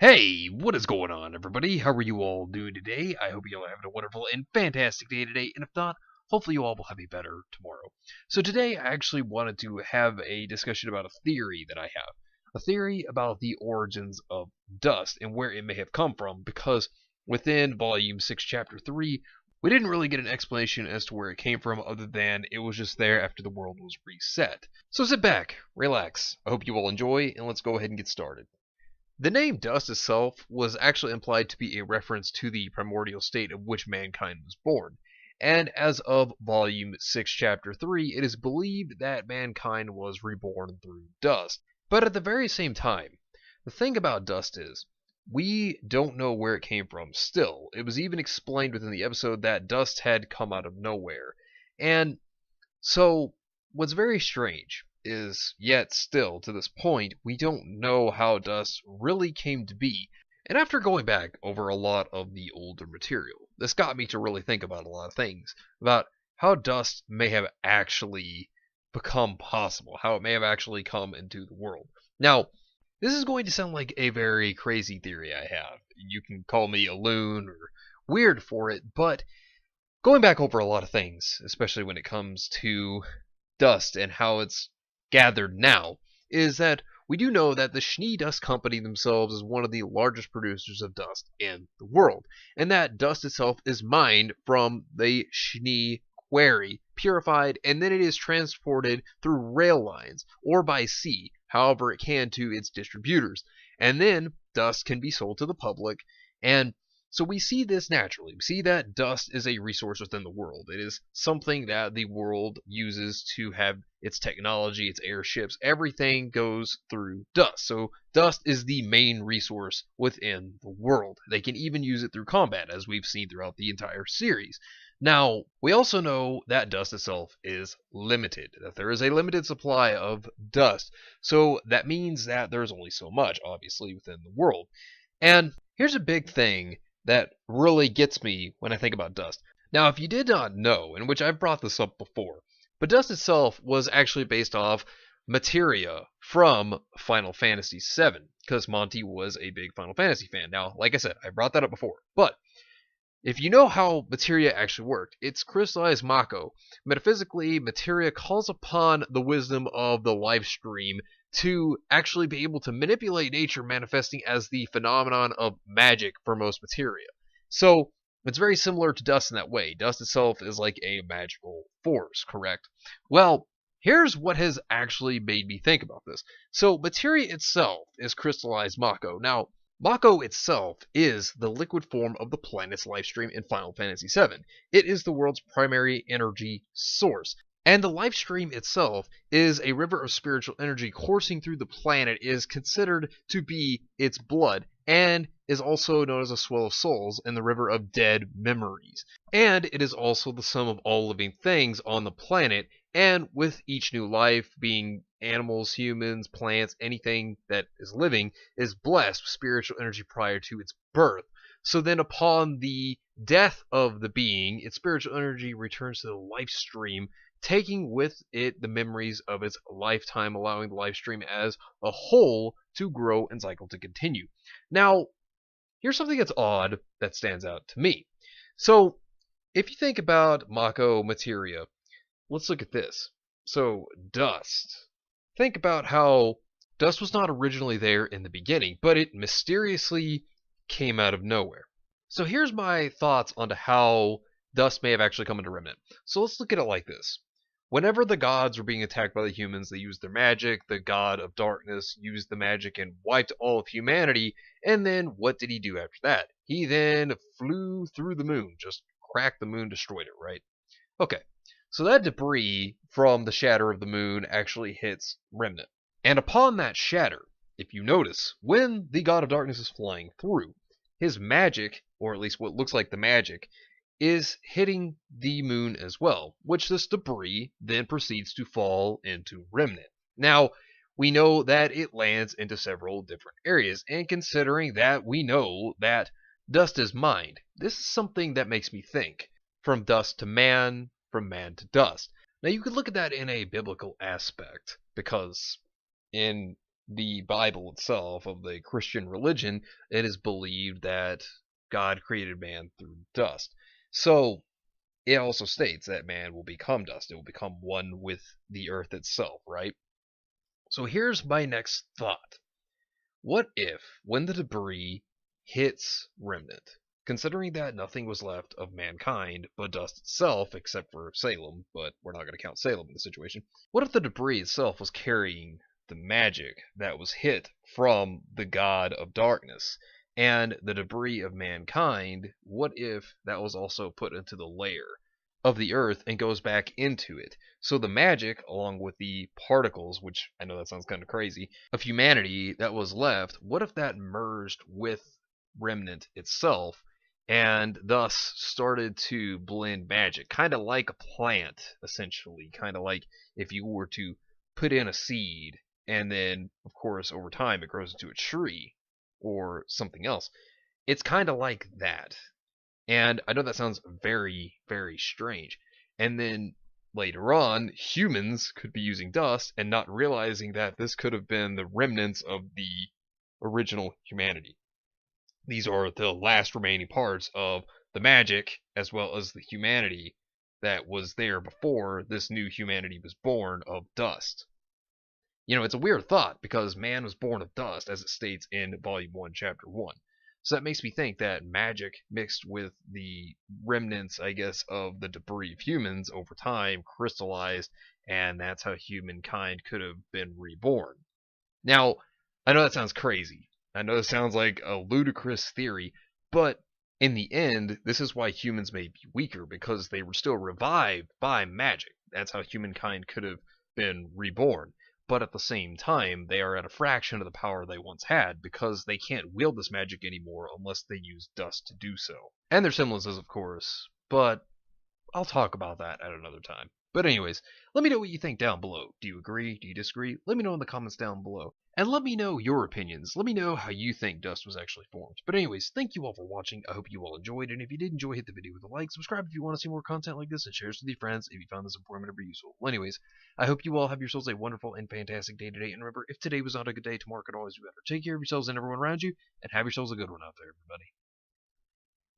Hey, what is going on, everybody? How are you all doing today? I hope you all are having a wonderful and fantastic day today, and if not, hopefully you all will have a better tomorrow. So today I actually wanted to have a discussion about a theory that I have. A theory about the origins of dust and where it may have come from, because within Volume 6, Chapter 3, we didn't really get an explanation as to where it came from other than it was just there after the world was reset. So sit back, relax, I hope you all enjoy, and let's go ahead and get started. The name dust itself was actually implied to be a reference to the primordial state of which mankind was born, and as of Volume 6, Chapter 3, it is believed that mankind was reborn through dust. But at the very same time, the thing about dust is, we don't know where it came from still. It was even explained within the episode that dust had come out of nowhere. And so, what's very strange is, yet still, to this point, we don't know how dust really came to be. And after going back over a lot of the older material, this got me to really think about a lot of things, about how dust may have actually become possible, how it may have actually come into the world. Now, this is going to sound like a very crazy theory I have. You can call me a loon or weird for it, but going back over a lot of things, especially when it comes to dust and how it's gathered now, is that we do know that the Schnee Dust Company themselves is one of the largest producers of dust in the world, and that dust itself is mined from the Schnee quarry, purified, and then it is transported through rail lines or by sea, however it can, to its distributors, and then dust can be sold to the public. And so we see this naturally. We see that dust is a resource within the world. It is something that the world uses to have its technology, its airships, everything goes through dust. So dust is the main resource within the world. They can even use it through combat, as we've seen throughout the entire series. Now, we also know that dust itself is limited, that there is a limited supply of dust. So that means that there's only so much, obviously, within the world. And here's a big thing that really gets me when I think about dust. Now, if you did not know, in which I've brought this up before, but dust itself was actually based off materia from Final Fantasy VII, because Monty was a big Final Fantasy fan. Now, like I said, I brought that up before, but if you know how materia actually worked, it's crystallized Mako. Metaphysically, materia calls upon the wisdom of the life stream to actually be able to manipulate nature, manifesting as the phenomenon of magic for most materia. So it's very similar to dust in that way. Dust itself is like a magical force, correct? Well, here's what has actually made me think about this. So materia itself is crystallized Mako. Now, Mako itself is the liquid form of the planet's lifestream in Final Fantasy VII. It is the world's primary energy source. And the lifestream itself is a river of spiritual energy coursing through the planet, is considered to be its blood, and is also known as a swell of souls and the river of dead memories. And it is also the sum of all living things on the planet, and with each new life, being animals, humans, plants, anything that is living, is blessed with spiritual energy prior to its birth. So then upon the death of the being, its spiritual energy returns to the life stream, taking with it the memories of its lifetime, allowing the life stream as a whole to grow and cycle to continue. Now, here's something that's odd that stands out to me. So, if you think about Mako materia, let's look at this. So, dust. Think about how dust was not originally there in the beginning, but it mysteriously came out of nowhere. So here's my thoughts onto how dust may have actually come into Remnant. So let's look at it like this. Whenever the gods were being attacked by the humans, they used their magic. The god of darkness used the magic and wiped all of humanity. And then what did he do after that? He then flew through the moon, just cracked the moon, destroyed it, right? Okay, so that debris from the shatter of the moon actually hits Remnant. And upon that shatter, if you notice, when the god of darkness is flying through, his magic, or at least what looks like the magic, is hitting the moon as well, which this debris then proceeds to fall into Remnant. Now, we know that it lands into several different areas, and considering that we know that dust is mined, this is something that makes me think, from dust to man, from man to dust. Now, you could look at that in a biblical aspect, because in the Bible itself, of the Christian religion, it is believed that God created man through dust. So it also states that man will become dust. It will become one with the earth itself, right? So here's my next thought. What if, when the debris hits Remnant, considering that nothing was left of mankind but dust itself, except for Salem, but we're not going to count Salem in the situation, what if the debris itself was carrying the magic that was hit from the god of darkness? And the debris of mankind, what if that was also put into the layer of the earth and goes back into it? So the magic, along with the particles, which I know that sounds kind of crazy, of humanity that was left, what if that merged with Remnant itself and thus started to blend magic? Kind of like a plant, essentially. Kind of like if you were to put in a seed and then, of course, over time it grows into a tree or something else. It's kind of like that. And I know that sounds very, very strange. And then later on, humans could be using dust and not realizing that this could have been the remnants of the original humanity. These are the last remaining parts of the magic as well as the humanity that was there before this new humanity was born of dust. You know, it's a weird thought because man was born of dust, as it states in Volume 1, Chapter 1. So that makes me think that magic mixed with the remnants, I guess, of the debris of humans over time crystallized, and that's how humankind could have been reborn. Now, I know that sounds crazy. I know it sounds like a ludicrous theory, but in the end, this is why humans may be weaker, because they were still revived by magic. That's how humankind could have been reborn. But at the same time, they are at a fraction of the power they once had, because they can't wield this magic anymore unless they use dust to do so. And their semblances, of course, but I'll talk about that at another time. But anyways, let me know what you think down below. Do you agree? Do you disagree? Let me know in the comments down below. And let me know your opinions. Let me know how you think dust was actually formed. But anyways, thank you all for watching. I hope you all enjoyed. And if you did enjoy, hit the video with a like. Subscribe if you want to see more content like this. And share this with your friends if you found this informative or useful. Well, anyways, I hope you all have yourselves a wonderful and fantastic day today. And remember, if today was not a good day, tomorrow could always be better. Take care of yourselves and everyone around you. And have yourselves a good one out there, everybody.